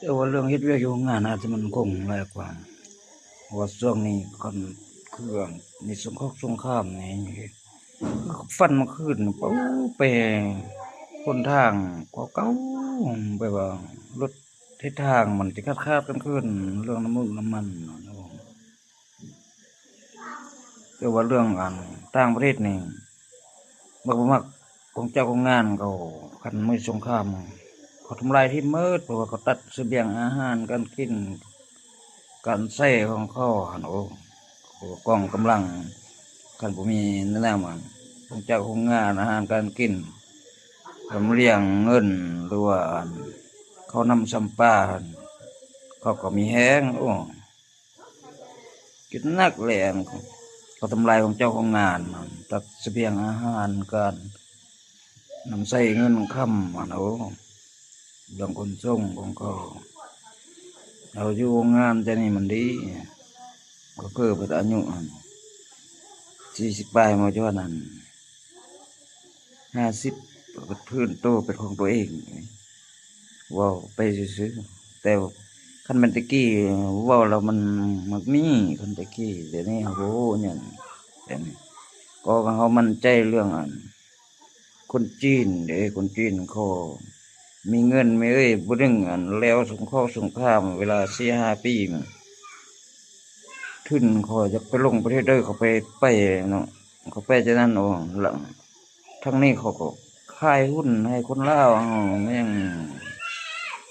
แต่ว่าเรื่องเฮ็ดเวียกอยู่โรงงานอาจจะมันคงหลายกว่าเพราะว่าช่วงนี้คนเครื่องในสงครามนี่ฟันมาขึ้นปุ๊ไปคนทางเก่าๆแบบว่ารถทิศทางมันจะคาดๆกันขึ้นเรื่องน้ำมันนะผมแต่ว่าเรื่องต่างประเทศนี่มักของเจ้าของงานเขาคันไม่สงครามเขาทำลายที่มืดเพราะว่าเขาตัดเสบียงอาหารการกินการใช้ของเขาหันโอ้กองกำลังคันบ่มีนั่นแหละมันของเจ้าของงานอาหารการกินลำเลียงเงินหรือว่าเขานำสัมปาเขาก็มีแห้งโอ้กินนักแหลงเขาทำลายของเจ้าของงานตัดเสบียงอาหารการนำใส่เงินค่ำมันโอ้เรื่องคนส่งของเขาเราอยู่โรงงานแต่นี่มันดีก็คือเปิดอายุ40 ปลายมาจนนั้น50เป็นพื้นโตเป็นของตัวเองว้าวไปซื้อแต่คันมันตะกี้ว้าวเรามันมีคันตะกี้เดี๋ยวนี้โหเนี่ยแต่นี่ก็เขามั่นใจเรื่องคนจีนเด้คนจีนเขามีเงินไม่บ่ดึงแล้วสงครามเวลา4-5 ปีมันขึ้นเขาจะไปลงประเทศเด้อเขาไปเนาะเขาไปจากนั้นโอ้หลังทั้งนี้เขาก็ขายหุ้นให้คนลาวแม่ง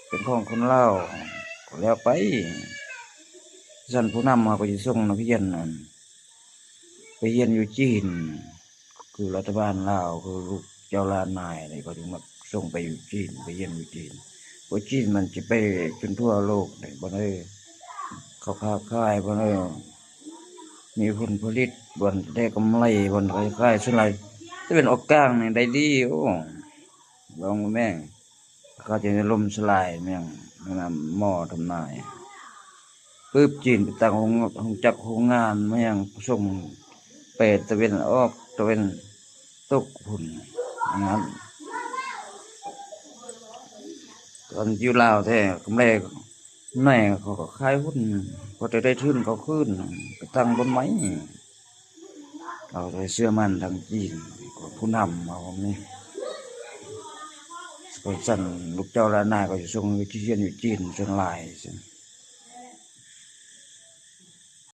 เป็นของคนลาวก็แล้วไปท่านผู้นำมาก็สิส่งนักเรียนไปเรียนอยู่จีนคือรัฐบาลลาวคือลูกเจ้าล้านนายนี่ก็ถึงมาส่งไปอยู่จีนไปเรียนอยู่จีนเพราะจีนมันจะไปจนทั่วโลกเลยบ่ได้เขาค้าขายบ่ได้มีผลผลิตบ่ได้กำไรบ่ได้ขายส่วนใหญ่ถ้าเป็นออกกลางนี่ได้ดีโอ้ลองแม่งเขาจะล่มสลายแม่งหม้อทำนายปึ๊บจีนไปตั้งโรงจักรโรงงานแม่งส่งไปตะเวนออกตะเวนตกพุ่นงั้นตอนอยู่ลาวแท้กำไรแม่เขาก็ขายหุ้นพอจะได้ทุนเขาขึ้นไปตั้งบนไม้เราได้เชื่อมั่นทางจีนผู้นำมาผมนี่ก็สั่นลูกเจ้าล้านนาก็จะส่งไปเรียนอยู่จีนจนหลาย